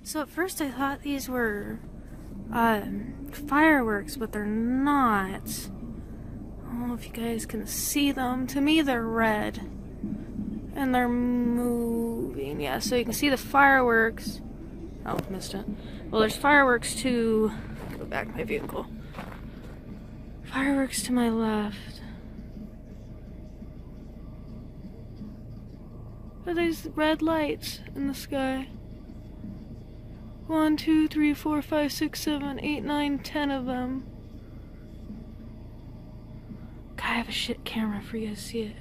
So at first I thought these were fireworks, but they're not. I don't know if you guys can see them. To me they're red. And they're moving. Yeah, so you can see the fireworks. Oh, missed it. Well, there's fireworks to... Go back my vehicle. Fireworks to my left. Are these red lights in the sky? 1, 2, 3, 4, 5, 6, 7, 8, 9, 10 of them. God, I have a shit camera for you to see it.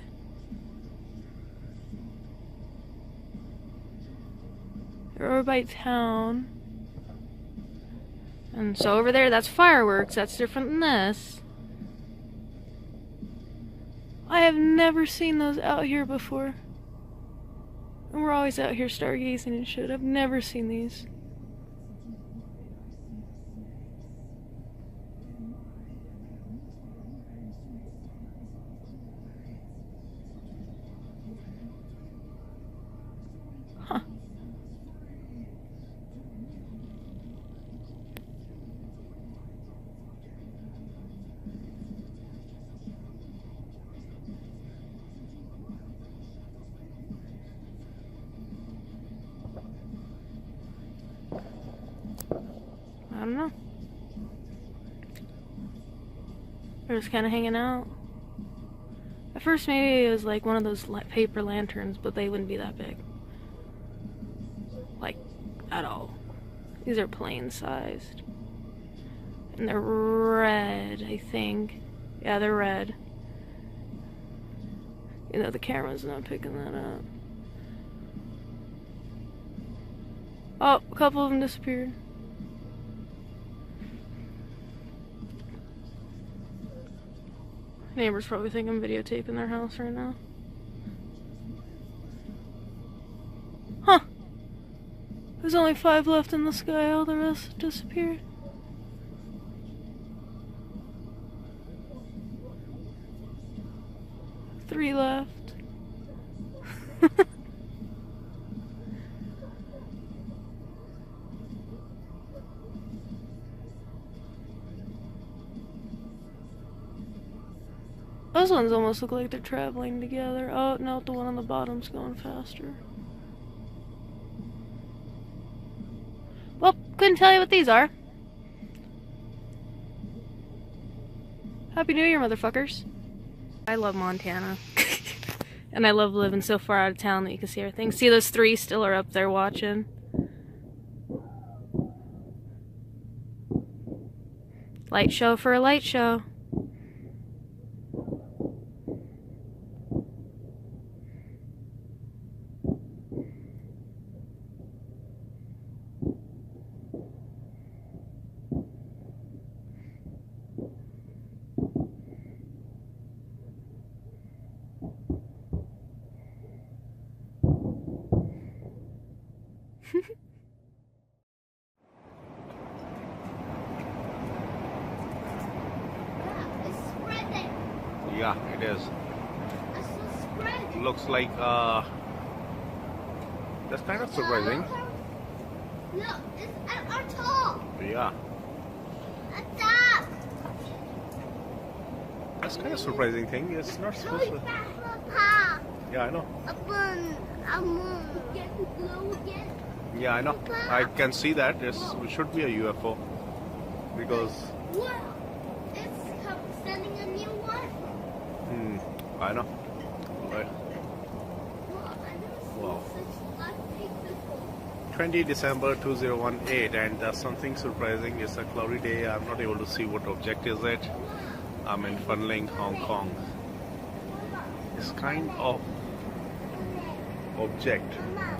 They're over by town. And so over there, that's fireworks. That's different than this. I have never seen those out here before. And we're always out here stargazing and shit. I've never seen these. I don't know. They're just kind of hanging out. At first maybe it was like one of those paper lanterns, but they wouldn't be that big. Like, at all. These are plain sized. And they're red, I think. Yeah, they're red. You know, the camera's not picking that up. Oh, a couple of them disappeared. Neighbors probably think I'm videotaping their house right now. Huh. There's only 5 left in the sky, all the rest disappeared. Three left. Those ones almost look like they're traveling together. Oh, no, the one on the bottom's going faster. Well, couldn't tell you what these are. Happy New Year, motherfuckers. I love Montana. And I love living so far out of town that you can see everything. See, those 3 still are up there watching. Light show for a light show. Yeah, it is. Looks like that's kind of surprising. Look, it's at our top. Yeah. At top. That's kind of surprising thing. It's not supposed to. Yeah, I know. Yeah, I know. I can see that. It should be a UFO because. Wow, it's sending a new one. I know. Right. Wow. 20 December 2018, and something surprising. It's a cloudy day. I'm not able to see what object is it. I'm in Funling, Hong Kong. It's kind of object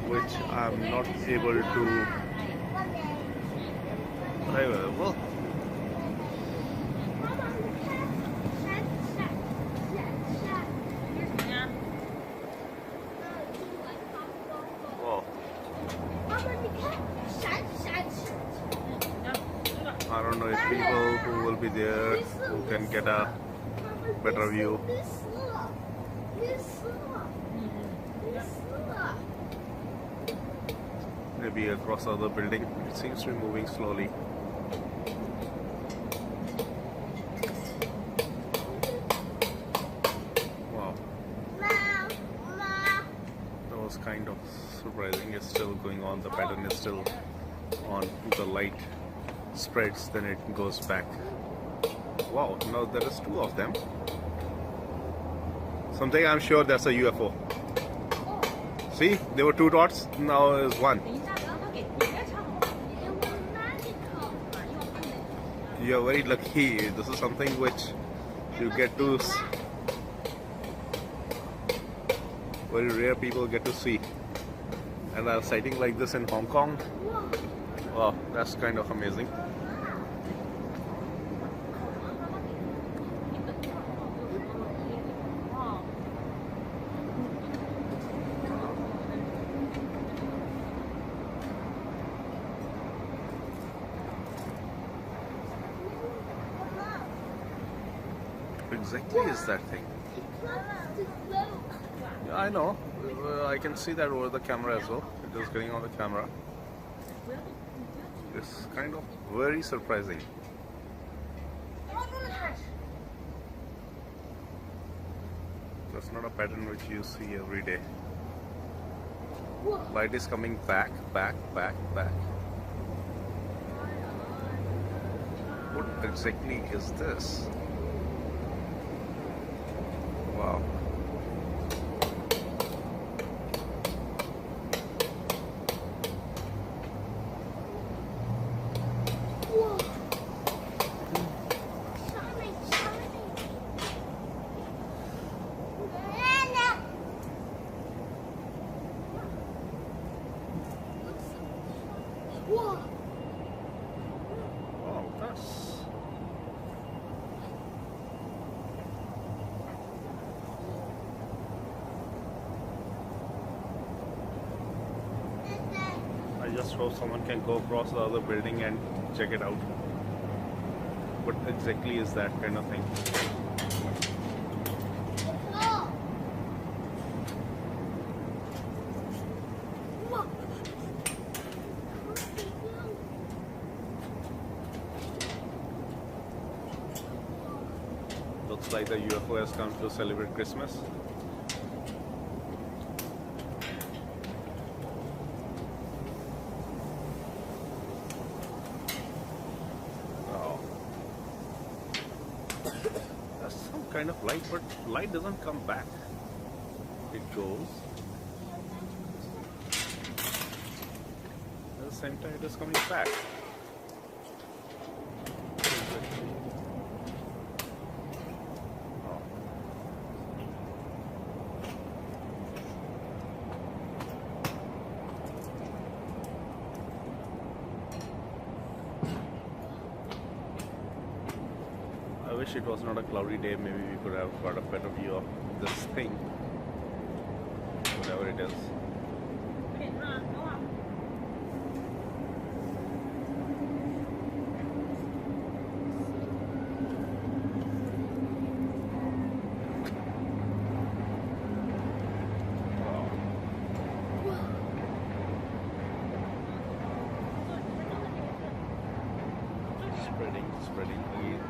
which I'm not able to. Well, don't know if people who will be there who can get a better view. Maybe across other building. It seems to be moving slowly. Wow. That was kind of surprising. It's still going on. The pattern is still on. The light spreads, then it goes back. Wow, now there is two of them. Something I'm sure that's a UFO. See, there were two dots, now is one. You're very lucky. This is something which you get to, very rare people get to see. And a sighting like this in Hong Kong, wow, that's kind of amazing. Exactly is that thing? Yeah, I know. I can see that over the camera as well. It is getting on the camera. It's kind of very surprising. That's not a pattern which you see every day. Light is coming back, back, back, back. What exactly is this? Wow. Oh, that's... I just hope someone can go across the other building and check it out. What exactly is that kind of thing? Looks like the UFO has come to celebrate Christmas. Oh. That's some kind of light, but light doesn't come back. It goes. At the same time, it is coming back. I wish it was not a cloudy day. Maybe we could have got a better view of this thing, whatever it is. Spreading again.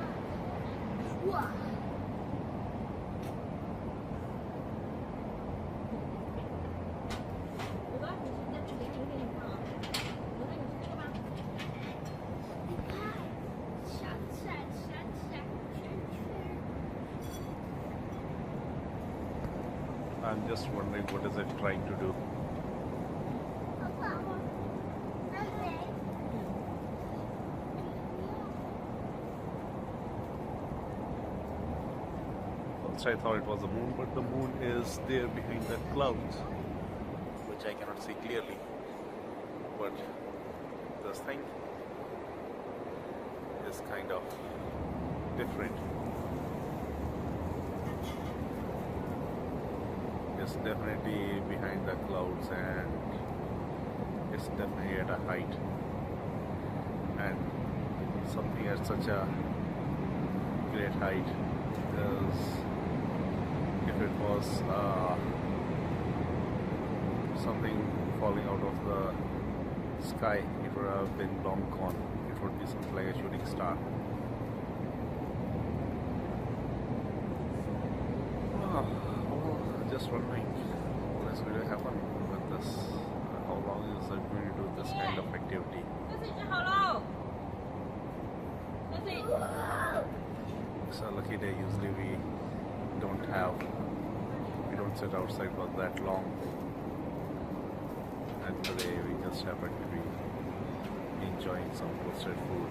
I'm just wondering what is it trying to do. First I thought it was the moon, but the moon is there behind the clouds, which I cannot see clearly. But this thing is kind of different. It's definitely behind the clouds and it's definitely at a height, and something at such a great height, because if it was something falling out of the sky, it would have been long gone. It would be something like a shooting star. Well, just wondering what is going to happen with this. How long is it going to do this kind of activity? It's a lucky day. Usually we don't sit outside for that long, and today we just happen to be enjoying some roasted food.